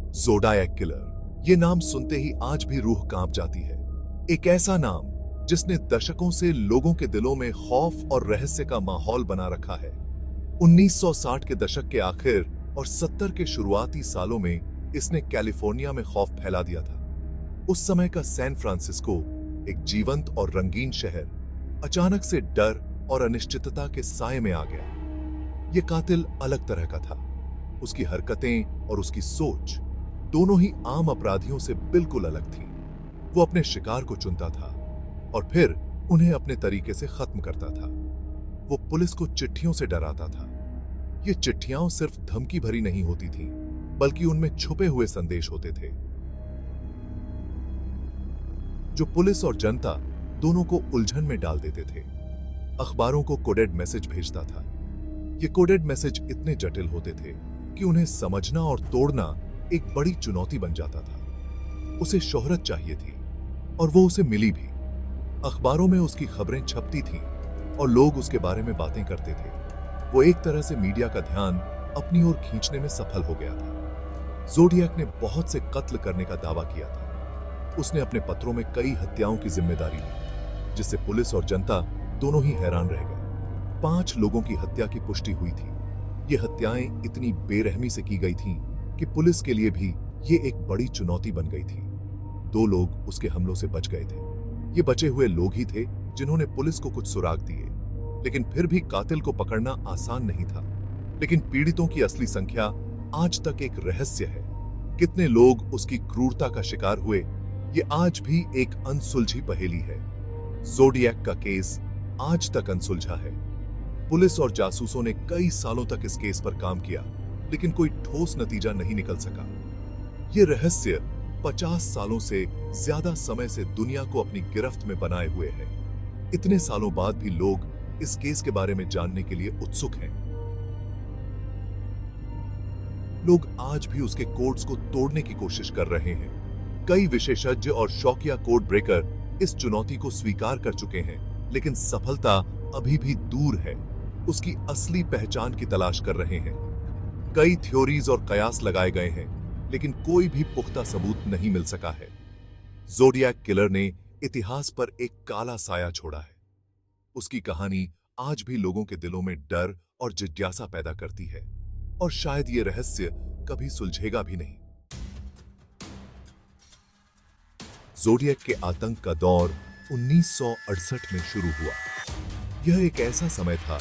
Zodiac killer, ये नाम सुनते ही आज भी रूह कांप जाती है। एक ऐसा नाम जिसने दशकों से लोगों के दिलों में खौफ और रहस्य का माहौल बना रखा है। 1960 के दशक के आखिर और 70 के शुरुआती सालों में इसने कैलिफोर्निया में खौफ फैला दिया था। उस समय का सैन फ्रांसिस्को, एक जीवंत और रंगीन शहर, अचानक से डर और अनिश्चितता के साए में आ गया। यह कातिल अलग तरह का था। उसकी हरकतें और उसकी सोच दोनों ही आम अपराधियों से बिल्कुल अलग थीं। वो अपने शिकार को चुनता था और फिर उन्हें अपने तरीके से खत्म करता था। वो पुलिस को चिट्ठियों से डराता था। ये चिट्ठियां सिर्फ धमकी भरी नहीं होती थीं, बल्कि उनमें छुपे हुए संदेश होते थे जो पुलिस और जनता दोनों को उलझन में डाल देते थे। अखबारों को कोडेड मैसेज भेजता था। ये कोडेड मैसेज इतने जटिल होते थे कि उन्हें समझना और तोड़ना एक बड़ी चुनौती बन जाता था। उसे शोहरत चाहिए थी और वो उसे मिली भी। अखबारों में उसकी खबरें छपती थीं और लोग उसके बारे में बातें करते थे। वो एक तरह से मीडिया का ध्यान अपनी ओर खींचने में सफल हो गया था। ज़ोडिएक ने बहुत से कत्ल करने का दावा किया था। उसने अपने पत्रों में कई हत्याओं की जिम्मेदारी ली, जिससे पुलिस और जनता दोनों ही हैरान रह गए। 5 लोगों की हत्या की पुष्टि हुई थी। ये हत्याएं इतनी बेरहमी से की गई थीं कि पुलिस के लिए भी ये एक बड़ी चुनौती बन गई थी। 2 लोग उसके हमलों से बच गए थे। ये बचे हुए लोग ही थे जिन्होंने पुलिस को कुछ सुराग दिए, लेकिन फिर भी कातिल को पकड़ना आसान नहीं था। लेकिन पीड़ितों की असली संख्या आज तक एक रहस्य है। कितने लोग उसकी क्रूरता का शिकार हुए, ये आज भी एक अनसुलझी पहेली है। ज़ोडिएक का केस आज तक अनसुलझा है। पुलिस और जासूसों ने कई सालों तक इस केस पर काम किया, लेकिन कोई ठोस नतीजा नहीं निकल सका। यह रहस्य 50 सालों से ज्यादा समय से दुनिया को अपनी गिरफ्त में बनाए हुए है। इतने सालों बाद भी लोग इस केस के बारे में जानने के लिए उत्सुक हैं। लोग आज भी उसके कोड्स को तोड़ने की कोशिश कर रहे हैं। कई विशेषज्ञ और शौकिया कोड ब्रेकर इस चुनौती को स्वीकार कर चुके हैं, लेकिन सफलता अभी भी दूर है। उसकी असली पहचान की तलाश कर रहे हैं। कई थ्योरीज और कयास लगाए गए हैं, लेकिन कोई भी पुख्ता सबूत नहीं मिल सका है। ज़ोडिएक किलर ने इतिहास पर एक काला साया छोड़ा है। उसकी कहानी आज भी लोगों के दिलों में डर और जिज्ञासा पैदा करती है, और शायद ये रहस्य कभी सुलझेगा भी नहीं। ज़ोडिएक के आतंक का दौर 1968 में शुरू हुआ। यह एक ऐसा समय था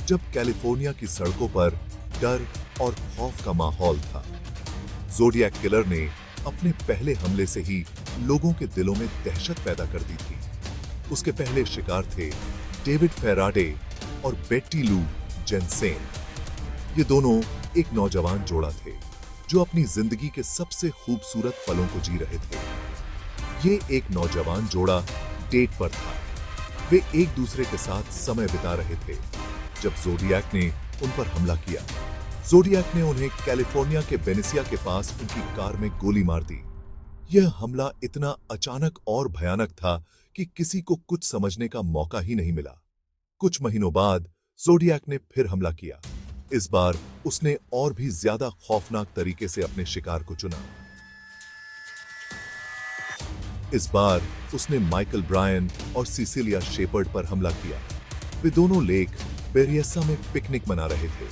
जब कैलिफोर्निया की सड़कों पर डर और खौफ का माहौल था। ज़ोडिएक किलर ने अपने पहले हमले से ही लोगों के दिलों में दहशत पैदा कर दी थी। उसके पहले शिकार थे डेविड फेराडे और बेट्टी लू जेनसेन। ये दोनों एक नौजवान जोड़ा थे जो अपनी जिंदगी के सबसे खूबसूरत पलों को जी रहे थे। ये एक नौजवान जोड़ा डेट पर था। वे एक दूसरे के साथ समय बिता रहे थे जब ज़ोडिएक ने उन पर हमला किया। ज़ोडिएक ने उन्हें कैलिफोर्निया के वेनेसिया के पास उनकी कार में गोली मार दी। यह हमला इतना अचानक और भयानक था कि किसी को कुछ समझने का मौका ही नहीं मिला। कुछ महीनों बाद ज़ोडिएक ने फिर हमला किया। इस बार उसने और भी ज्यादा खौफनाक तरीके से अपने शिकार को चुना। इस बार उसने माइकल ब्रायन और सिसिलिया शेपर्ड पर हमला किया। वे दोनों लेक बेरियसा में पिकनिक मना रहे थे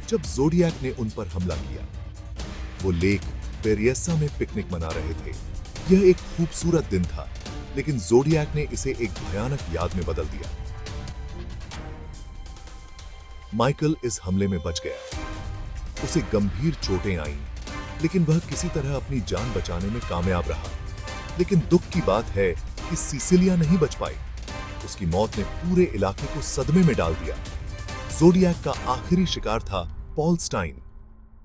जब ज़ोडिएक ने उन पर हमला किया। वो लेक बेरियसा में पिकनिक मना रहे थे। यह एक खूबसूरत दिन था, लेकिन ज़ोडिएक ने इसे एक भयानक याद में बदल दिया। माइकल इस हमले में बच गया। उसे गंभीर चोटें आईं, लेकिन वह किसी तरह अपनी जान बचाने में कामयाब रहा। लेकिन दुख की बात है कि सिसिलिया नहीं बच पाई। उसकी मौत ने पूरे इलाके को सदमे में डाल दिया। ज़ोडिएक का आखिरी शिकार था पॉल स्टाइन।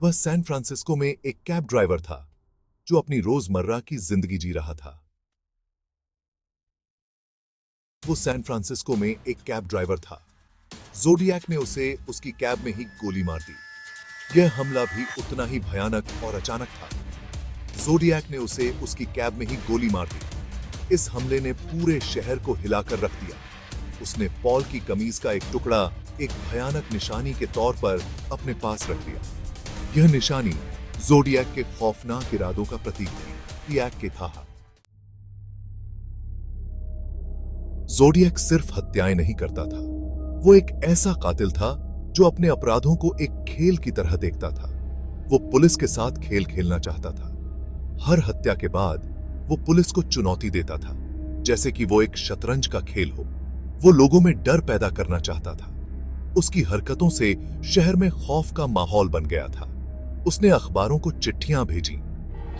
वह सैन फ्रांसिस्को में एक कैब ड्राइवर था जो अपनी रोजमर्रा की जिंदगी जी रहा था। वो सैन फ्रांसिस्को में एक कैब ड्राइवर था। ज़ोडिएक ने उसे उसकी कैब में ही गोली मार दी। यह हमला भी उतना ही भयानक और अचानक था। ज़ोडिएक ने उसे उसकी कैब में ही गोली मार दी। इस हमले ने पूरे शहर को हिलाकर रख दिया। उसने पॉल की कमीज का एक टुकड़ा एक भयानक निशानी के तौर पर अपने पास रख लिया। यह निशानी जोडियक के खौफनाक इरादों का प्रतीक थी। याक के था। जोडियक सिर्फ हत्याएं नहीं करता था, वो एक ऐसा कातिल था जो अपने अपराधों को एक खेल की तरह देखता था। वो पुलिस के साथ खेल खेलना चाहता था। हर हत्या के बाद वो पुलिस को चुनौती देता था, जैसे कि वो एक शतरंज का खेल हो। वो लोगों में डर पैदा करना चाहता था। उसकी हरकतों से शहर में खौफ का माहौल बन गया था। उसने अखबारों को चिट्ठियां भेजी।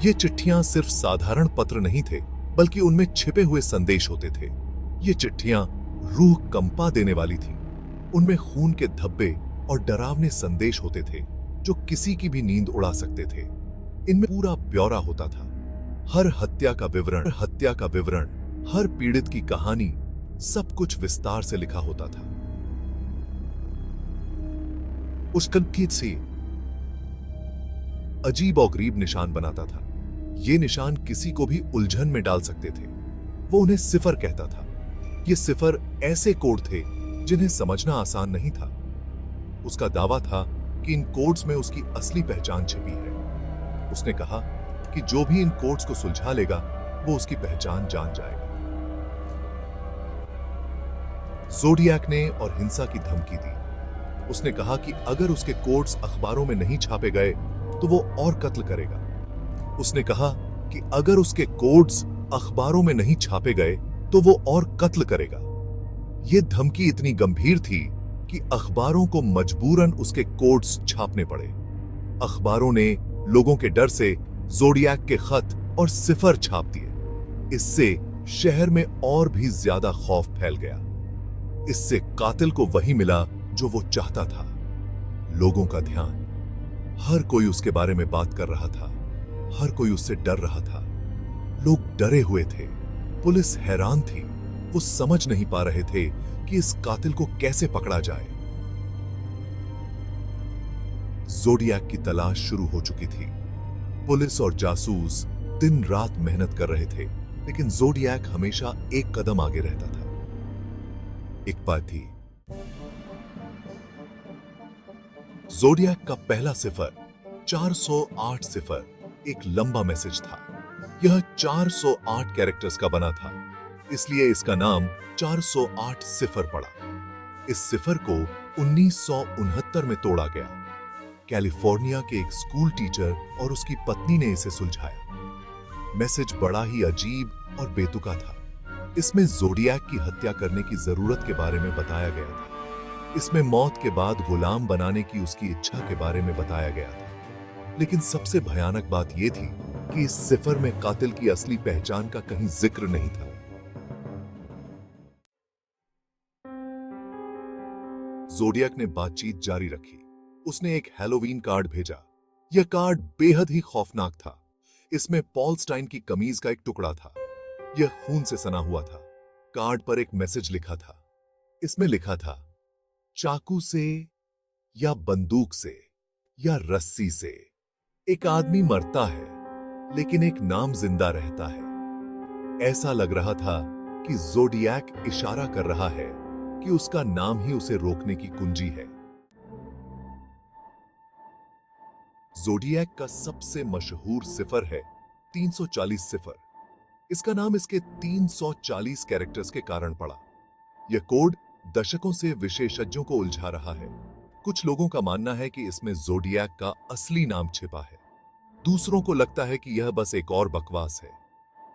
ये चिट्ठियां सिर्फ साधारण पत्र नहीं थे, बल्कि उनमें छिपे हुए संदेश होते थे। ये चिट्ठियां रूह कंपा देने वाली थीं। उनमें खून के धब्बे और डरावने संदेश होते थे जो किसी की भी नींद उड़ा सकते थे। इनमें पूरा ब्यौरा होता था, हर हत्या का विवरण, हर पीड़ित की कहानी, सब कुछ विस्तार से लिखा होता था। उस कलकीत से अजीब और गरीब निशान बनाता था। ये निशान किसी को भी उलझन में डाल सकते थे। वो उन्हें सिफर कहता था। ये सिफर ऐसे कोड थे जिन्हें समझना आसान नहीं था। उसका दावा था कि इन कोड्स में उसकी असली पहचान छिपी है। उसने कहा कि जो भी इन कोड्स को सुलझा लेगा वो उसकी पहचान जान जाएगा। जोडियक ने और हिंसा की धमकी दी। उसने कहा कि अगर उसके कोड्स अखबारों में नहीं छापे गए तो वो और कत्ल करेगा। उसने कहा कि अगर उसके कोड्स अखबारों में नहीं छापे गए तो वो और कत्ल करेगा। यह धमकी इतनी गंभीर थी कि अखबारों को मजबूरन उसके कोड्स छापने पड़े। अखबारों ने लोगों के डर से जोडियक के खत और सिफर छाप दिए। इससे शहर में और भी ज्यादा खौफ फैल गया। इससे कातिल को वही मिला जो वो चाहता था, लोगों का ध्यान। हर कोई उसके बारे में बात कर रहा था, हर कोई उससे डर रहा था। लोग डरे हुए थे, पुलिस हैरान थी। वो समझ नहीं पा रहे थे कि इस कातिल को कैसे पकड़ा जाए। जोडियक की तलाश शुरू हो चुकी थी। पुलिस और जासूस दिन रात मेहनत कर रहे थे, लेकिन जोडियक हमेशा एक कदम आगे रहता था। एक बात थी, जोडियक का पहला सिफर 408 सिफर एक लंबा मैसेज था। यह 408 कैरेक्टर्स का बना था, इसलिए इसका नाम 408 सिफर पड़ा। इस सिफर को 1969 में तोड़ा गया। कैलिफोर्निया के एक स्कूल टीचर और उसकी पत्नी ने इसे सुलझाया। मैसेज बड़ा ही अजीब और बेतुका था। इसमें जोडियक की हत्या करने की जरूरत के बारे में बताया गया था। इसमें मौत के बाद गुलाम बनाने की उसकी इच्छा के बारे में बताया गया था। लेकिन सबसे भयानक बात यह थी कि इस सिफर में कातिल की असली पहचान का कहीं जिक्र नहीं था। जोडियक ने बातचीत जारी रखी। उसने एक हैलोवीन कार्ड भेजा। यह कार्ड बेहद ही खौफनाक था। इसमें पॉल स्टाइन की कमीज का एक टुकड़ा था। यह खून से सना हुआ था। कार्ड पर एक मैसेज लिखा था। इसमें लिखा था, चाकू से या बंदूक से या रस्सी से एक आदमी मरता है, लेकिन एक नाम जिंदा रहता है। ऐसा लग रहा था कि जोडियक इशारा कर रहा है कि उसका नाम ही उसे रोकने की कुंजी है। जोडियक का सबसे मशहूर सिफर है 340 सिफर। इसका नाम इसके 340 कैरेक्टर्स के कारण पड़ा। यह कोड दशकों से विशेषज्ञों को उलझा रहा है। कुछ लोगों का मानना है कि इसमें जोडियक का असली नाम छिपा है। दूसरों को लगता है कि यह बस एक और बकवास है।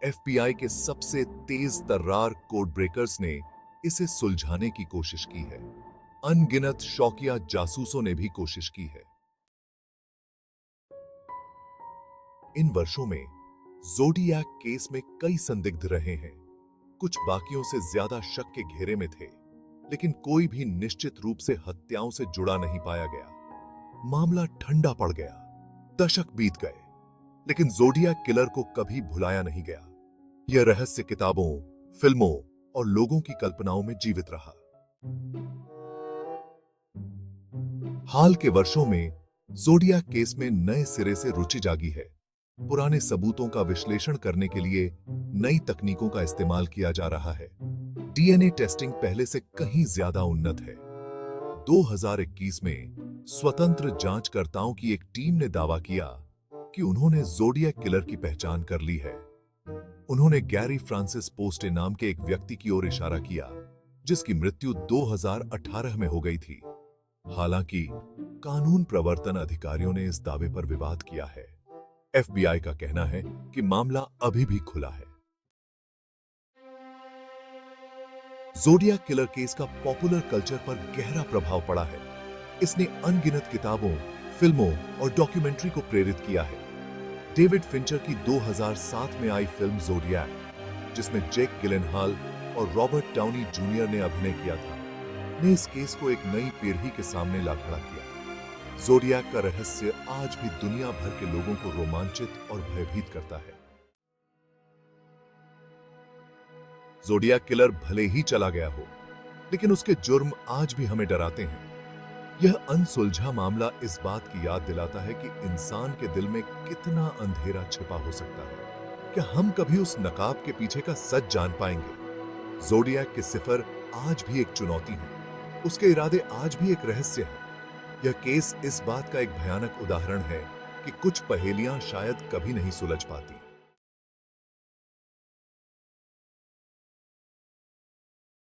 एफबीआई के सबसे तेज तर्रार कोड ब्रेकर्स ने इसे सुलझाने की कोशिश की है। अनगिनत शौकिया जासूसों ने भी कोशिश की है। इन वर्षों में जोडियक केस में कई संदिग्ध रहे हैं। कुछ बाकियों से ज्यादा शक के घेरे में थे, लेकिन कोई भी निश्चित रूप से हत्याओं से जुड़ा नहीं पाया गया। मामला ठंडा पड़ गया। दशक बीत गए, लेकिन जोडियक किलर को कभी भुलाया नहीं गया। यह रहस्य किताबों, फिल्मों और लोगों की कल्पनाओं में जीवित रहा। हाल के वर्षों में जोडियक केस में नए सिरे से रुचि जागी है। पुराने सबूतों का विश्लेषण करने के लिए नई तकनीकों का इस्तेमाल किया जा रहा है। डीएनए टेस्टिंग पहले से कहीं ज्यादा उन्नत है। 2021 में स्वतंत्र जांचकर्ताओं की एक टीम ने दावा किया कि उन्होंने ज़ोडिएक किलर की पहचान कर ली है। उन्होंने गैरी फ्रांसिस पोस्टे नाम के एक व्यक्ति की ओर इशारा किया, जिसकी मृत्यु 2018 में हो गई थी। हालांकि कानून प्रवर्तन अधिकारियों ने इस दावे पर विवाद किया है। एफबीआई का कहना है कि मामला अभी भी खुला है। ज़ोडिएक किलर केस का पॉपुलर कल्चर पर गहरा प्रभाव पड़ा है। इसने अनगिनत किताबों, फिल्मों और डॉक्यूमेंट्री को प्रेरित किया है। डेविड फिंचर की 2007 में आई फिल्म ज़ोडिएक, जिसमें जेक गिलेनहॉल और रॉबर्ट डाउनी जूनियर ने अभिनय किया था, ने इस केस को एक नई पीढ़ी के सामने ला खड़ा किया। ज़ोडिएक का रहस्य आज भी दुनिया भर के लोगों को रोमांचित और भयभीत करता है। ज़ोडिएक किलर भले ही चला गया हो, लेकिन उसके जुर्म आज भी हमें डराते हैं। यह अनसुलझा मामला इस बात की याद दिलाता है कि इंसान के दिल में कितना अंधेरा छिपा हो सकता है। क्या हम कभी उस नकाब के पीछे का सच जान पाएंगे? ज़ोडिएक के सिफर आज भी एक चुनौती है। उसके इरादे आज भी एक रहस्य है। यह केस इस बात का एक भयानक उदाहरण है कि कुछ पहेलियां शायद कभी नहीं सुलझ पाती।